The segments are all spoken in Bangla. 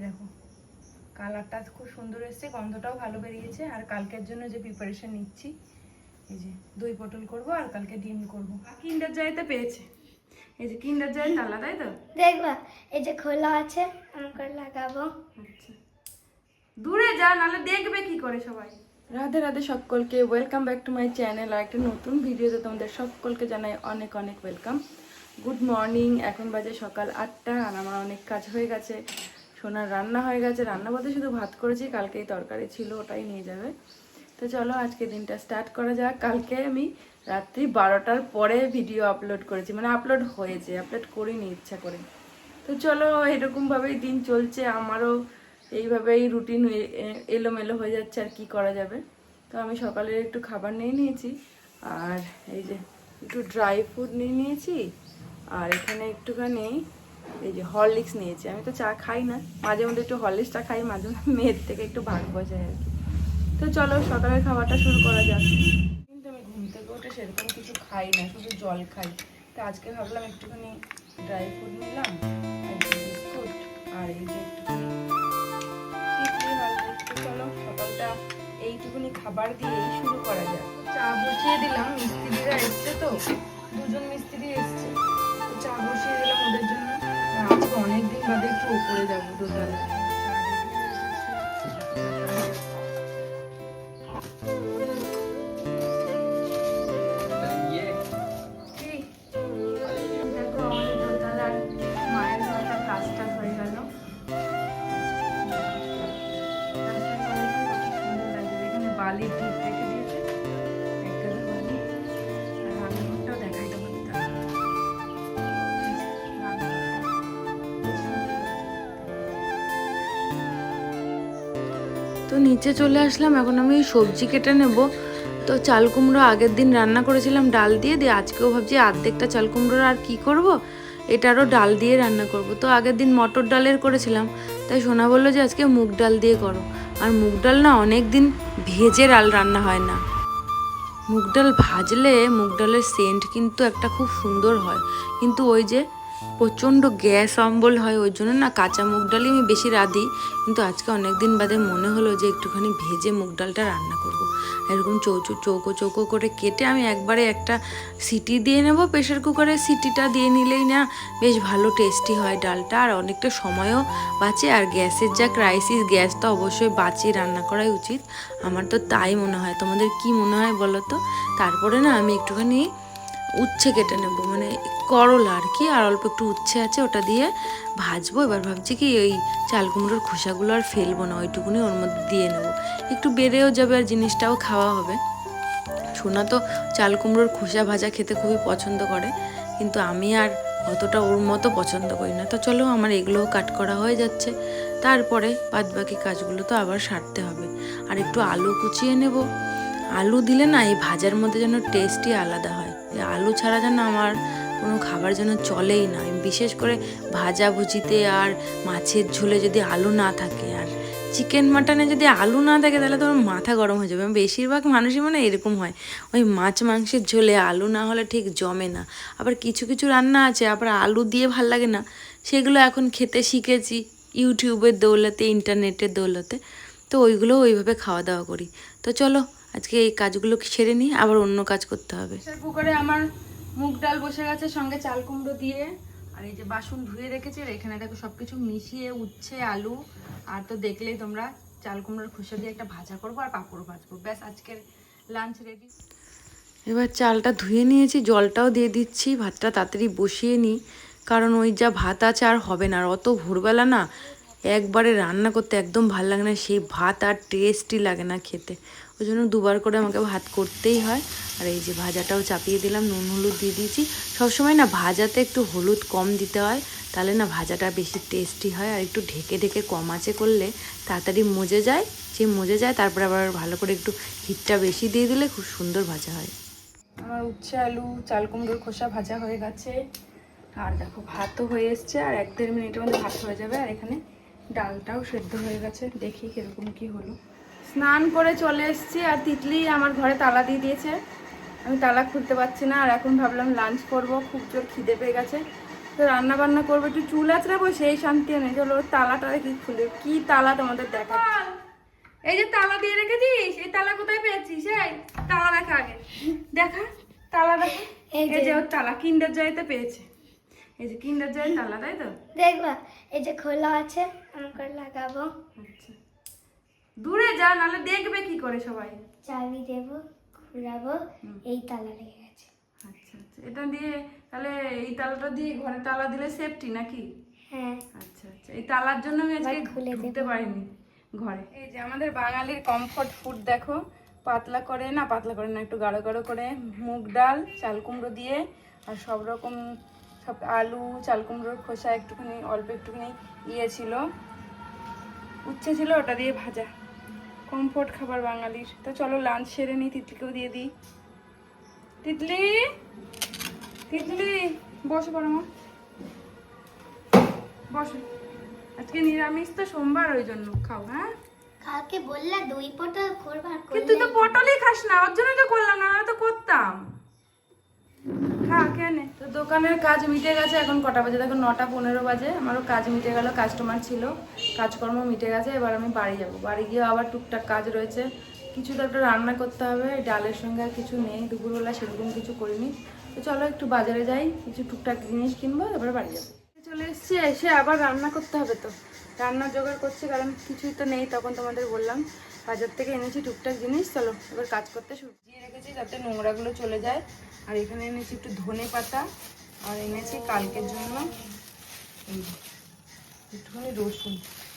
দেখো কালারটা খুব সুন্দর এসেছে, গন্ধটাও ভালো বেরিয়েছে। আর কালকের জন্য যে প্রিপারেশন নিচ্ছি, এই যে দই পটল করব আর কালকে ডিম করব। কিন্ডার জয়তে পেয়েছে, এই যে কিন্ডার জয় তালা, তাই তো দেখবা এই যে খোলা আছে, আমি করে লাগাবো। আচ্ছা দূরে যা, নাহলে দেখবে কি করে সবাই। রাধে রাধে সকলকে, welcome back to my channel. আর একটা নতুন ভিডিওতে তোমাদের সকলকে জানাই অনেক অনেক ওয়েলকাম। Good morning. এখন বাজে সকাল 8টা আর আমার অনেক কাজ হয়ে গেছে। সোনার রান্না হয়ে গেছে, রান্না বলতে শুধু ভাত করেছি, কালকেই তরকারি ছিল ওটাই নিয়ে যাবে। তো চলো আজকে দিনটা স্টার্ট করা যাক। কালকে আমি রাত্রি 12টার পরে ভিডিও আপলোড করেছি, মানে আপলোড হয়েছে, আপলোড করিনি ইচ্ছা করে। তো চলো এরকমভাবেই দিন চলছে আমারও, এইভাবেই রুটিন এলোমেলো হয়ে যাচ্ছে, আর কি করা যাবে। তো আমি সকালে একটু খাবার নিয়ে নিয়েছি, আর এই যে একটু ড্রাই ফ্রুট নিয়ে নিয়েছি, আর এখানে একটুখানি এই যে হরলিক্স নিয়েছি। আমি তো চা খাই না, মাঝে মধ্যে একটু হরলিক্সটা খাই, মাঝে মধ্যে মেয়ের থেকে একটু ভাগ বসাই আর কি। তো চলো সকালের খাবারটা শুরু করা যাক। কিন্তু আমি ঘুম থেকে উঠে সেরকম কিছু খাই না, শুধু জল খাই। তো আজকে ভাবলাম একটুখানি ড্রাই ফ্রুট নিলাম, আর বিস্কুট, আর এই যে একটুখানি চলো সকালটা এইটুকুনি খাবার দিয়েই শুরু করা যায়। চা বসিয়ে দিলাম, মিস্ত্রিরা এসছে, তো দুজন মিস্ত্রি এসছে, তো চা বসিয়ে দিলাম ওদের জন্য। আজকে অনেকদিন বাদে একটু উপরে যাবো দোতলায়। বালির টিপ রেখে দিয়েছে, একগাদা বালি। আর রান্নাঘরটাও দেখাই তোমাদের। তো নিচে চলে আসলাম, এখন আমি সবজি কেটে নেব। তো চাল কুমড়ো আগের দিন রান্না করেছিলাম ডাল দিয়ে দিয়ে, আজকেও ভাবছি অর্ধেকটা চাল কুমড়োর আর কি করব, এটারও ডাল দিয়ে রান্না করব। তো আগের দিন মটর ডালের করেছিলাম, তাই সোনা বললো যে আজকে মুগ ডাল দিয়ে করো। আর মুগ ডাল না অনেক দিন ভেজে ডাল রান্না হয় না, মুগ ডাল ভাজলে মুগ ডালের সেন্ট কিন্তু একটা খুব সুন্দর হয়। কিন্তু ওই যে প্রচণ্ড গ্যাস অম্বল হয়, ওই জন্য না কাঁচা মুগ ডালই আমি বেশি রাঁধি। কিন্তু আজকে অনেক দিন বাদে মনে হলো যে একটুখানি ভেজে মুগ ডালটা রান্না করব। এরকম চৌকো চৌকো করে কেটে আমি একবারে একটা সিটি দিয়ে নেব, প্রেশার কুকারে সিটিটা দিয়ে নিলেই না বেশ ভালো টেস্টি হয় ডালটা, আর অনেকটা সময়ও বাঁচে। আর গ্যাসের যা ক্রাইসিস, গ্যাস তো অবশ্যই বাঁচিয়ে রান্না করাই উচিত, আমার তো তাই মনে হয়। তোমাদের কি মনে হয় বলো তো? তারপরে না আমি একটুখানি উচ্ছে কেটে নেব, মানে করলা আর কি, আর অল্প একটু উচ্ছে আছে, ওটা দিয়ে ভাজবো। এবার ভাবছি কি ওই চাল কুমড়োর খোসাগুলো আর ফেলবো না, ওইটুকুনি ওর মধ্যে দিয়ে নেবো, একটু বেড়েও যাবে আর জিনিসটাও খাওয়া হবে। সোনা তো চাল কুমড়োর খোসা ভাজা খেতে খুবই পছন্দ করে, কিন্তু আমি আর অতটা ওর মতো পছন্দ করি না। তো চলো আমার এগুলোও কাট করা হয়ে যাচ্ছে, তারপরে বাদ বাকি কাজগুলো তো আবার সারতে হবে। আর একটু আলু কুচিয়ে নেব, আলু দিলে না এই ভাজার মধ্যে যেন টেস্টই আলাদা হয়। আলু ছাড়া যেন আমার কোনো খাবার যেন চলেই না, বিশেষ করে ভাজা ভুজিতে আর মাছের ঝোলে যদি আলু না থাকে, আর চিকেন মাটনে যদি আলু না থাকে তাহলে তো আমার মাথা গরম হয়ে যাবে। বেশিরভাগ মানুষই মানে এরকম হয়, ওই মাছ মাংসের ঝোলে আলু না হলে ঠিক জমে না। আবার কিছু কিছু রান্না আছে আবার আলু দিয়ে ভাল লাগে না, সেগুলো এখন খেতে শিখেছি ইউটিউবের দৌলতে, ইন্টারনেটের দৌলতে। তো ওইগুলো ওইভাবে খাওয়া দাওয়া করি। তো চলো আজকে এই কাজগুলো সেরে নিই, আবার অন্য কাজ করতে হবে। প্রেসার কুকারে আমার মুগ ডাল বসে গেছে, সঙ্গে চাল কুমড়ো দিয়ে, আর এই যে বাসন ধুয়ে রেখেছি। আর এখানে দেখো সবকিছু মিশিয়ে উচ্ছে আলু, আর তো দেখলেই তোমরা চাল কুমড়োর খোসা দিয়ে একটা ভাজা করবো আর পাঁপড় ভাজবো, ব্যাস আজকের লাঞ্চ রেডি। এবার চালটা ধুয়ে নিয়েছি, জলটাও দিয়ে দিচ্ছি, ভাতটা তাড়াতাড়ি বসিয়ে নিই, কারণ ওই যা ভাত আছে আর হবে না। আর অত ভোরবেলা না একবারে রান্না করতে একদম ভালো লাগে না, সেই ভাত আর টেস্টই লাগে না খেতে, ওই জন্য দুবার করে আমাকে ভাত করতেই হয়। আর এই যে ভাজাটাও চাপিয়ে দিলাম, নুন হলুদ দিয়ে দিয়েছি। সবসময় না ভাজাতে একটু হলুদ কম দিতে হয়, তাহলে না ভাজাটা বেশি টেস্টি হয়। আর একটু ঢেকে ঢেকে কম আঁচে করলে তাড়াতাড়ি মজে যায়, মজে যায়, তারপরে আবার ভালো করে একটু হিটটা বেশি দিয়ে দিলে খুব সুন্দর ভাজা হয়। আমার উচ্ছে আলু চাল কুমড়োর খোসা ভাজা হয়ে গেছে, আর দেখো ভাতও হয়ে এসছে, আর 1-1.5 মিনিটের মধ্যে ভাত হয়ে যাবে। আর এখানে ডালটাও সেদ্ধ হয়ে গেছে, দেখি কিরকম কি হলো। স্নান করে চলে এসেছি, আর তিতলি আমার ঘরে তালা দিয়ে দিয়েছে, আমি তালা খুলতে পারছি না। আর এখন ভাবলাম লাঞ্চ করব, খুব জোর খিদে পেয়ে গেছে, তো রান্না বান্না করবো, একটু চুল আঁচড়াবো, সেই শান্তি নেই। চলো তালাটা কি খুলে, কি তালা তোমাদের দেখা। এই যে তালা দিয়ে রেখেছিস, এই তালা কোথায় পেয়েছিস? এই তালা দেখা আগে, দেখা তালা দেখা। এই যে ওর তালা কিন্ডার জয়তে পেয়েছে, এই যে কিন্ডার জয়ের তালা, তাই তো? দেখবা এই যে খোলা আছে, আমাকে লাগাবো। আচ্ছা, দূরে যা, নাহলে দেখবে কি করে সবাই। চাবি দেবো, ঘুরাবো, এই তালা লেগে গেছে। আচ্ছা আচ্ছা, এটা দিয়ে তাহলে এই তালাটা দিয়ে ঘরে তালা দিলে সেফটি নাকি? হ্যাঁ। আচ্ছা আচ্ছা, এই তালার জন্য আমি আজকে খুলে ঢুকতে পারিনি ঘরে। এই যে আমাদের বাঙালির কমফর্ট ফুড দেখো, পাতলা করে না, পাতলা করে না, একটু গাঢ় গাঢ় করে মুগ ডাল, চাল কুমড়ো দিয়ে, আর সব রকম সব আলু, চাল কুমড়োর খোসা একটুখানি, অল্প একটুখানি ইয়ে ছিল, উচ্ছে ছিল, ওটা দিয়ে ভাজা। কমফোর্ট খাবার বাঙালির। তো চলো লাঞ্চ সেরে নিই, তিতলিকেও দিয়ে দিই। তিতলি, তিতলি বসো পড়ো, মা বসো। আজকে নিরামিষ তো, সোমবার, ওই জন্য খাও। হ্যাঁ, কালকে বললা দই পটল করবা, কিন্তু তুই তো পটলই খাস না, ওর জন্যই তো করলাম না, তো করতাম। খা, কেন? তো দোকানের কাজ মিটে গেছে। এখন কটা বাজে দেখো, 9:15 বাজে। আমারও কাজ মিটে গেল, কাস্টমার ছিল, কাজকর্ম মিটে গেছে। এবার আমি বাড়ি যাব, বাড়ি গিয়ে আবার টুকটাক কাজ রয়েছে, কিছু তো একটা রান্না করতে হবে। ডালের সঙ্গে আর কিছু নেই, দুপুরবেলা সেরকম কিছু করিনি। তো চলো একটু বাজারে যাই, কিছু টুকটাক জিনিস কিনবো, এবার বাড়ি যাবো। চলে এসছি, এসে আবার রান্না করতে হবে। তো রান্নার জোগাড় করছি, কারণ কিছুই তো নেই। তখন তোমাদের বললাম বাজার থেকে এনেছি টুকটাক জিনিস। চলো এবার কাজ করতে শুরু। দিয়ে রেখেছি যাতে নোংরাগুলো চলে যায়। আর এখানে এনেছি একটু ধনে পাতা, আর এনেছি কালকের জন্য একটুখানি রসুন।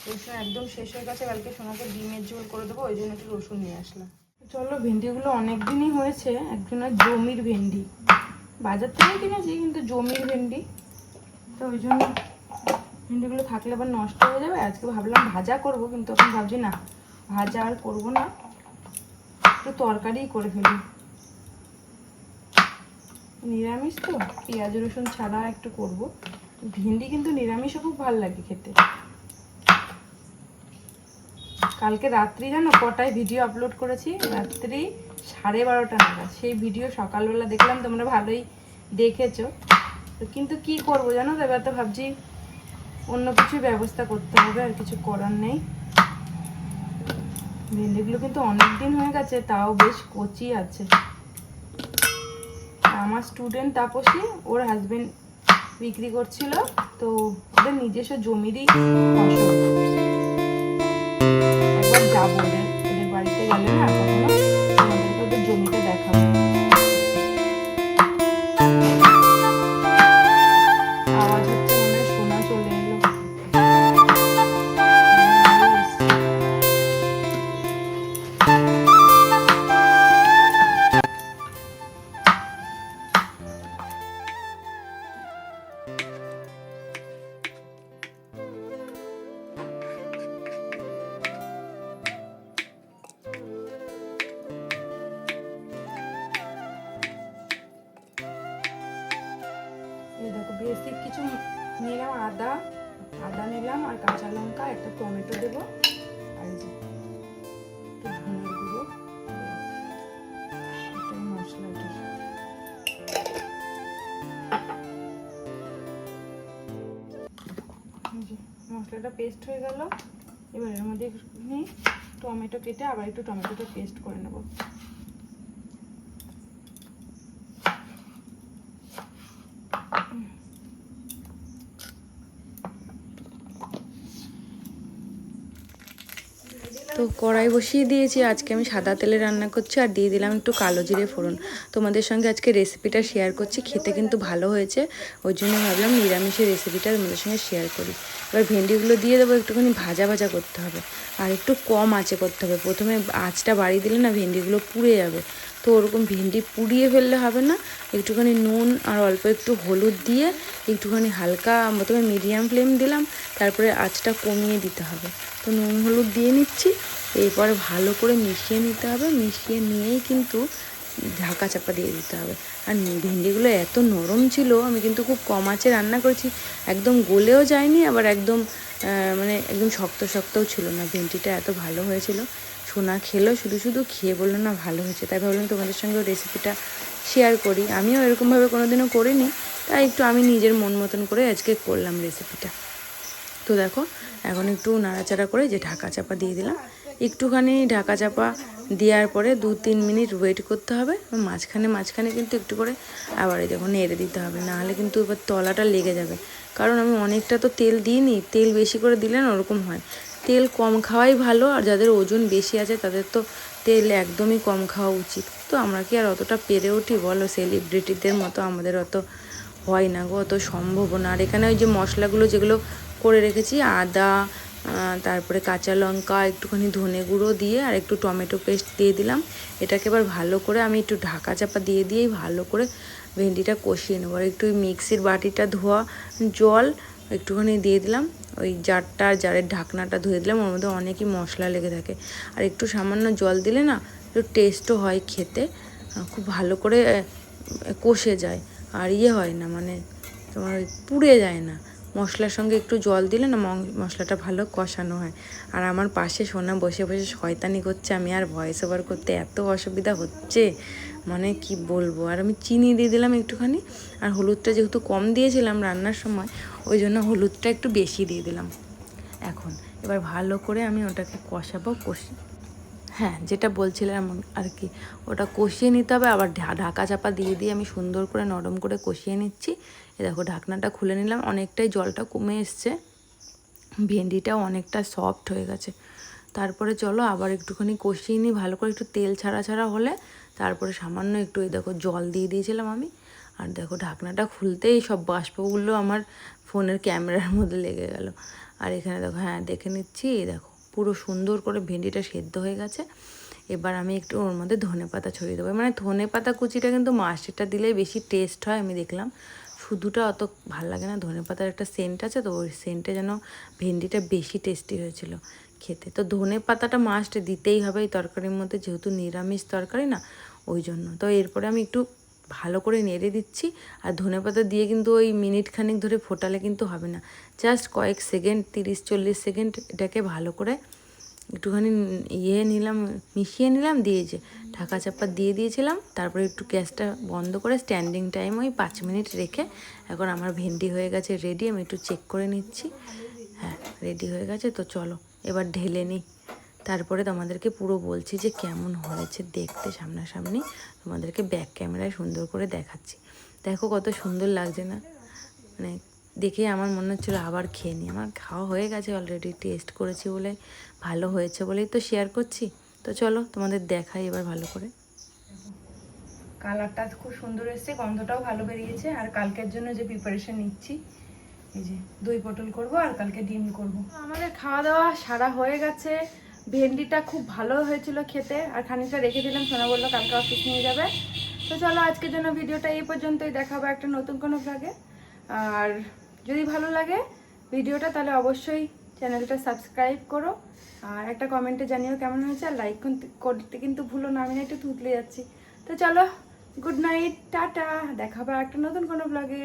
রসুন একদম শেষ হয়ে গেছে, কালকে সোনাকে ডিমের ঝোল করে দেবো, ওই জন্য একটু রসুন নিয়ে আসলাম। চলো, ভেন্ডিগুলো অনেক দিনই হয়েছে, একজনের জমির ভেন্ডি, বাজার থেকে কিনেছি কিন্তু জমির ভেন্ডি, তো ওই জন্য ভেন্ডিগুলো থাকলে আবার নষ্ট হয়ে যাবে। আজকে ভাবলাম ভাজা করব, কিন্তু এখন ভাবছি না, ভাজা আর করবো না, একটু তরকারিই করে ফেলি। নিরামিষ তো, পেঁয়াজ রসুন ছাড়া একটু করব। ভেন্ডি কিন্তু নিরামিষও খুব ভালো লাগে খেতে। কালকে রাত্রি জানো কটায় ভিডিও আপলোড করেছি? রাত্রি 12:30 নাগাদ। সেই ভিডিও সকালবেলা দেখলাম, তোমরা ভালোই দেখেছো। তো কিন্তু কি করবো জানো তো, এবার তো ভাবছি অন্য কিছু ব্যবস্থা করতে হবে, আর কিছু করার নেই। ভেন্ডিগুলো কিন্তু অনেক দিন হয়ে গেছে, তাও বেশ কচি আছে। আমার স্টুডেন্ট তাপসী, ওর হাজবেন্ড বিক্রি করছিল, তো ওদের নিজস্ব জমিরই ফসল। একবার যাবো ওদের বাড়িতে গেলে না, কখনো আমাদেরকে ওদের জমিটা দেখাবো। আওয়াজ হচ্ছে, মনে হয় সোনা চলে এলো। এই দেখো, বেসিক কিছু নিলাম, আদা নিলাম, আর কাঁচা লঙ্কা, একটা টমেটো দেবো, আর এই যে একটু ধনের গুঁড়ো, এটাই মশলাটা। মশলাটা পেস্ট হয়ে গেল। এবার এর মধ্যে একটুখানি টমেটো কেটে আবার একটু টমেটোটা পেস্ট করে নেবো। তো কড়াই বসিয়ে দিয়েছি, আজকে আমি সাদা তেলে রান্না করছি, আর দিয়ে দিলাম একটু কালো জিরে ফোড়ন। তোমাদের সঙ্গে আজকে রেসিপিটা শেয়ার করছি, খেতে কিন্তু ভালো হয়েছে, ওই জন্য ভাবলাম নিরামিষের রেসিপিটা তোমাদের সঙ্গে শেয়ার করি। এবার ভেন্ডিগুলো দিয়ে দেবো, একটুখানি ভাজা ভাজা করতে হবে, আর একটু কম আঁচে করতে হবে। প্রথমে আঁচটা বাড়িয়ে দিলে না ভেন্ডিগুলো পুড়ে যাবে, তো ওরকম ভেন্ডি পুড়িয়ে ফেললে হবে না। একটুখানি নুন আর অল্প একটু হলুদ দিয়ে একটুখানি হালকা, প্রথমে মিডিয়াম ফ্লেম দিলাম, তারপরে আঁচটা কমিয়ে দিতে হবে। তো নুন হলুদ দিয়ে নিচ্ছি, এরপরে ভালো করে মিশিয়ে নিতে হবে। মিশিয়ে নিয়েই কিন্তু ঢাকা চাপা দিয়ে দিতে হবে। আর ভেন্ডিগুলো এত নরম ছিল, আমি কিন্তু খুব কম আঁচে রান্না করেছি, একদম গলেও যায়নি, আবার একদম মানে একদম শক্ত শক্তও ছিল না। ভেন্ডিটা এত ভালো হয়েছিল, সোনা খেলো, শুধু শুধু খেয়ে বললো না ভালো হয়েছে, তাই ভাবলাম তোমাদের সঙ্গে রেসিপিটা শেয়ার করি। আমিও এরকমভাবে কোনোদিনও করিনি, তাই একটু আমি নিজের মন মতন করে আজকে করলাম রেসিপিটা। তো দেখো এখন একটু নাড়াচাড়া করে যে ঢাকা চাপা দিয়ে দিলাম। একটুখানি ঢাকা চাপা দেওয়ার পরে 2-3 মিনিট ওয়েট করতে হবে। মাঝখানে কিন্তু একটু করে আবার এই দেখো নেড়ে দিতে হবে, নাহলে কিন্তু এবার তলাটা লেগে যাবে। কারণ আমি অনেকটা তো তেল দিইনি, তেল বেশি করে দিলে না ওরকম হয়। তেল কম খাওয়াই ভালো, আর যাদের ওজন বেশি আছে তাদের তো তেল একদমই কম খাওয়া উচিত। তো আমরা কি আর অতটা পেরে উঠি বলো? সেলিব্রিটিদের মতো আমাদের অত হয় না গো, অত সম্ভব না। আর এখানে ওই যে মশলাগুলো যেগুলো করে রেখেছি, আদা, তারপরে কাঁচা লঙ্কা, একটুখানি ধনে গুঁড়ো দিয়ে আর একটু টমেটো পেস্ট দিয়ে দিলাম। এটাকে এবার ভালো করে আমি একটু ঢাকা চাপা দিয়েই ভালো করে ভেন্ডিটা কষিয়ে নেবো। আর একটু ওই মিক্সির বাটিটা ধোয়া জল একটুখানি দিয়ে দিলাম, ওই জারের ঢাকনাটা ধুয়ে দিলাম, ওর মধ্যে অনেকই মশলা লেগে থাকে। আর একটু সামান্য জল দিলে না একটু টেস্টও হয় খেতে, খুব ভালো করে কষে যায়। আর হয় না, মানে তোমার পুড়ে যায় না। মশলার সঙ্গে একটু জল দিলে না মশলাটা ভালো কষানো হয়। আর আমার পাশে সোনা বসে বসে শয়তানি করছে, আমি আর ভয়েস ওভার করতে এত অসুবিধা হচ্ছে, মানে কি বলবো। আর আমি চিনি দিয়ে দিলাম একটুখানি, আর হলুদটা যেহেতু কম দিয়েছিলাম রান্নার সময়, ওই জন্য হলুদটা একটু বেশি দিয়ে দিলাম। এখন এবার ভালো করে আমি ওটাকে কষাবো। হ্যাঁ, যেটা বলছিলাম আর কি, ওটা কষিয়ে নিতে হবে। আবার ঢাকা চাপা দিয়ে আমি সুন্দর করে নরম করে কষিয়ে নিচ্ছি। এ দেখো ঢাকনাটা খুলে নিলাম, অনেকটাই জলটা কমে এসছে, ভেন্ডিটাও অনেকটা সফট হয়ে গেছে। তারপরে চলো আবার একটুখানি কষিয়ে নিই ভালো করে, একটু তেল ছাড়া হলে তারপরে সামান্য একটু এই দেখো জল দিয়ে দিয়েছিলাম আমি। আর দেখো ঢাকনাটা খুলতেই সব বাষ্পগুলো আমার ফোনের ক্যামেরার মধ্যে লেগে গেল। আর এখানে দেখো, হ্যাঁ দেখে নিচ্ছি, দেখো পুরো সুন্দর করে ভেন্ডিটা সেদ্ধ হয়ে গেছে। এবার আমি একটু ওর মধ্যে ধনেপাতা ছড়িয়ে দেবো। মানে ধনেপাতা কুচিটা কিন্তু মাছটা দিলেই বেশি টেস্ট হয়, আমি দেখলাম শুধুটা অত ভালো লাগে না। ধনেপাতার একটা সেন্ট আছে, তো ওই সেন্টে যেন ভেন্ডিটা বেশি টেস্টি হয়েছিল খেতে। তো ধনেপাতাটা মাস্ট দিতেই হবে এই তরকারির মধ্যে, যেহেতু নিরামিষ তরকারি না, ওই জন্য। তো এরপরে আমি একটু ভালো করে নেড়ে দিচ্ছি। আর ধনেপাতা দিয়ে কিন্তু ওই মিনিট খানিক ধরে ফোটালে কিন্তু হবে না, জাস্ট কয়েক সেকেন্ড, 30-40 সেকেন্ড এটাকে ভালো করে একটুখানি মিশিয়ে নিলাম, দিয়েছে ঢাকা চাপা দিয়ে দিয়েছিলাম। তারপরে একটু গ্যাসটা বন্ধ করে স্ট্যান্ডিং টাইম ওই 5 মিনিট রেখে এখন আমার ভেন্ডি হয়ে গেছে রেডি। আমি একটু চেক করে নিচ্ছি, হ্যাঁ রেডি হয়ে গেছে। তো চলো এবার ঢেলে নিই, তারপরে তোমাদেরকে পুরো বলছি যে কেমন হয়েছে দেখতে সামনাসামনি। তোমাদেরকে ব্যাক ক্যামেরায় সুন্দর করে দেখাচ্ছি। দেখো কত সুন্দর লাগছে না, মানে দেখে আমার মনে হচ্ছিলো আবার খেয়ে নিই। আমার খাওয়া হয়ে গেছে অলরেডি, টেস্ট করেছি বলে, ভালো হয়েছে বলেই তো শেয়ার করছি। তো চলো তোমাদের দেখাই এবার ভালো করে। কালারটা খুব সুন্দর এসেছে, গন্ধটাও ভালো বেরিয়েছে। আর কালকের জন্য যে প্রিপারেশন নিচ্ছি, এই যে দই পটল করব আর কালকে ডিম করব। আমাদের খাওয়া দাওয়া সারা হয়ে গেছে। ভেন্ডিটা খুব ভালো হয়েছিল খেতে, আর খানিকটা রেখে দিলাম, সোনা বললো কালকে অফিস নিয়ে যাবে। তো চলো আজকের জন্য ভিডিওটা এই পর্যন্তই, দেখাবো একটা নতুন কোনো ব্লগে। আর যদি ভালো লাগে ভিডিওটা তাহলে অবশ্যই চ্যানেলটা সাবস্ক্রাইব করো, আর একটা কমেন্টে জানিও কেমন হয়েছে, আর লাইক করতে কিন্তু ভুলো না, আমি না একটু থুতলে যাচ্ছি। তো চলো, গুড নাইট, টাটা, দেখা হবে একটা নতুন কোনো ব্লগে।